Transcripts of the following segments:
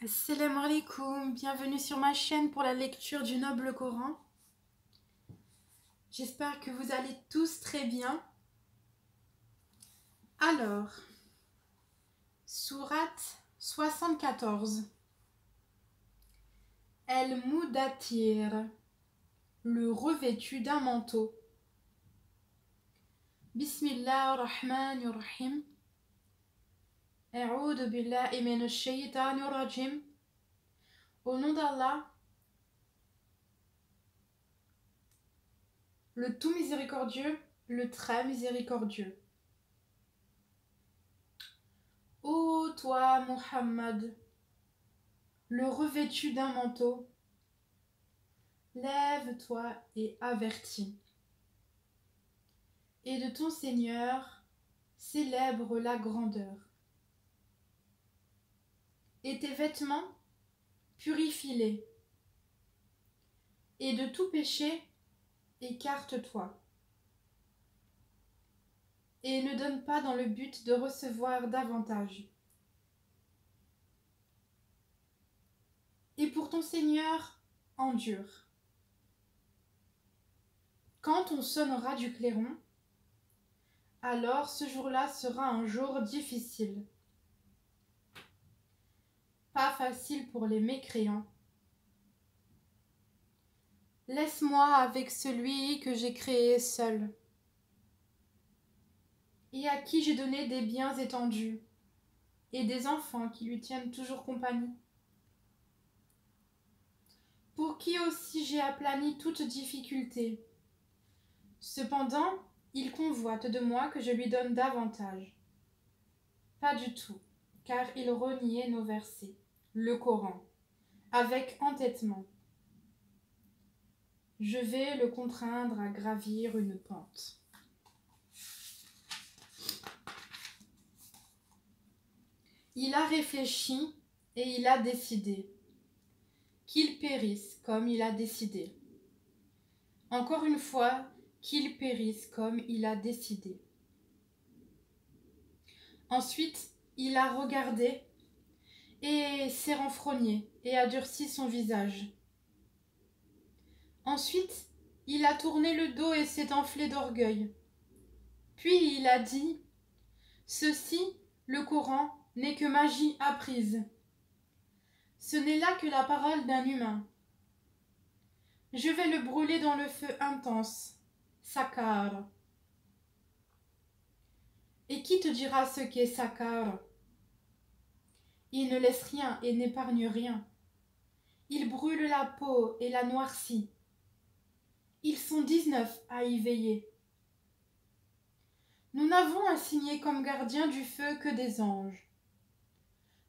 Assalamu alaikum, bienvenue sur ma chaîne pour la lecture du noble Coran. J'espère que vous allez tous très bien. Alors, sourate 74. El-Mudathir, le revêtu d'un manteau. Bismillah ar-Rahman ar-Rahim. A'udhu billahi minash shaytanir rajim. Au nom d'Allah, le tout miséricordieux, le très miséricordieux. Ô toi, Muhammad, le revêtu d'un manteau, lève-toi et avertis. Et de ton Seigneur, célèbre la grandeur. Et tes vêtements, purifie-les. Et de tout péché, écarte-toi. Et ne donne pas dans le but de recevoir davantage. Et pour ton Seigneur, endure. Quand on sonnera du clairon, alors ce jour-là sera un jour difficile. Pas facile pour les mécréants. Laisse-moi avec celui que j'ai créé seul, et à qui j'ai donné des biens étendus, et des enfants qui lui tiennent toujours compagnie, pour qui aussi j'ai aplani toute difficulté. Cependant, il convoite de moi que je lui donne davantage. Pas du tout, car il reniait nos versets, le Coran, avec entêtement. Je vais le contraindre à gravir une pente. Il a réfléchi et il a décidé. Qu'il périsse comme il a décidé. Encore une fois, qu'il périsse comme il a décidé. Ensuite, il a regardé et s'est renfrogné et a durci son visage. Ensuite, il a tourné le dos et s'est enflé d'orgueil. Puis il a dit « Ceci, le Coran, n'est que magie apprise. Ce n'est là que la parole d'un humain. Je vais le brûler dans le feu intense, Sakar. Et qui te dira ce qu'est Sakar? Il ne laisse rien et n'épargne rien. Il brûle la peau et la noircit. Ils sont 19 à y veiller. Nous n'avons assigné comme gardiens du feu que des anges.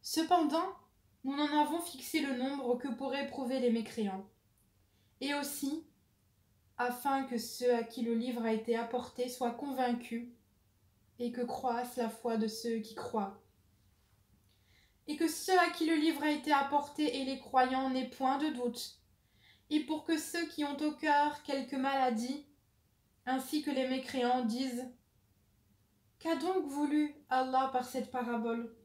Cependant, nous n'en avons fixé le nombre que pour éprouver les mécréants. Et aussi, afin que ceux à qui le livre a été apporté soient convaincus et que croisse la foi de ceux qui croient. Et que ceux à qui le livre a été apporté et les croyants n'aient point de doute. Et pour que ceux qui ont au cœur quelque maladie, ainsi que les mécréants, disent « Qu'a donc voulu Allah par cette parabole ?»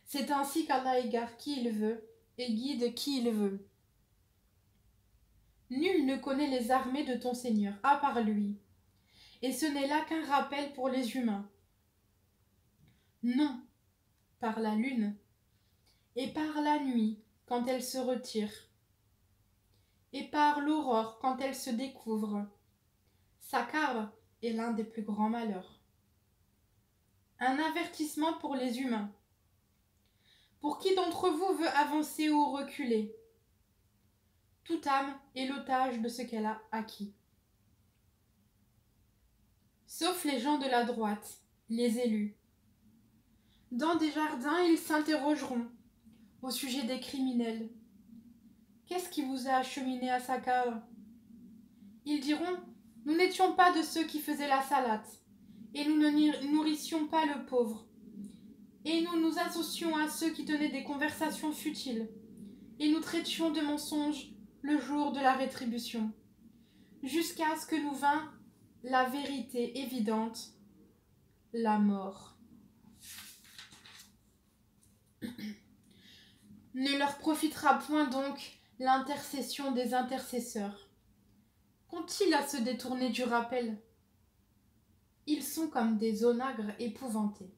C'est ainsi qu'Allah égare qui il veut et guide qui il veut. Nul ne connaît les armées de ton Seigneur, à part lui, et ce n'est là qu'un rappel pour les humains. Non, par la lune, et par la nuit quand elle se retire, et par l'aurore quand elle se découvre. Sakar est l'un des plus grands malheurs. Un avertissement pour les humains. Pour qui d'entre vous veut avancer ou reculer? Toute âme est l'otage de ce qu'elle a acquis. Sauf les gens de la droite, les élus. Dans des jardins, ils s'interrogeront au sujet des criminels. Qu'est-ce qui vous a acheminé à Sakar? Ils diront, nous n'étions pas de ceux qui faisaient la salate, et nous ne nourrissions pas le pauvre. Et nous nous associons à ceux qui tenaient des conversations futiles, et nous traitions de mensonges le jour de la rétribution, jusqu'à ce que nous vînt la vérité évidente, la mort. Ne leur profitera point donc l'intercession des intercesseurs. Qu'ont-ils à se détourner du rappel? Ils sont comme des onagres épouvantés,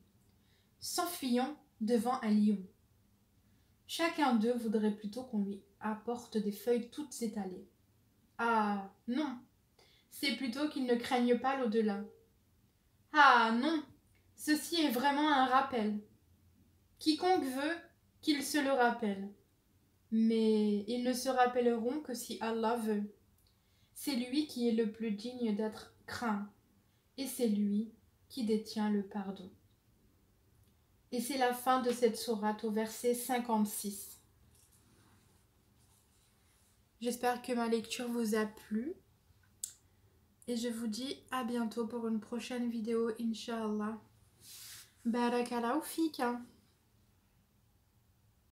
s'enfuyant devant un lion. Chacun d'eux voudrait plutôt qu'on lui apporte des feuilles toutes étalées. Ah non, c'est plutôt qu'ils ne craignent pas l'au-delà. Ah non, ceci est vraiment un rappel. Quiconque veut qu'il se le rappelle. Mais ils ne se rappelleront que si Allah veut. C'est lui qui est le plus digne d'être craint, et c'est lui qui détient le pardon. Et c'est la fin de cette sourate au verset 56. J'espère que ma lecture vous a plu. Et je vous dis à bientôt pour une prochaine vidéo, Inch'Allah. Barakallahu fika.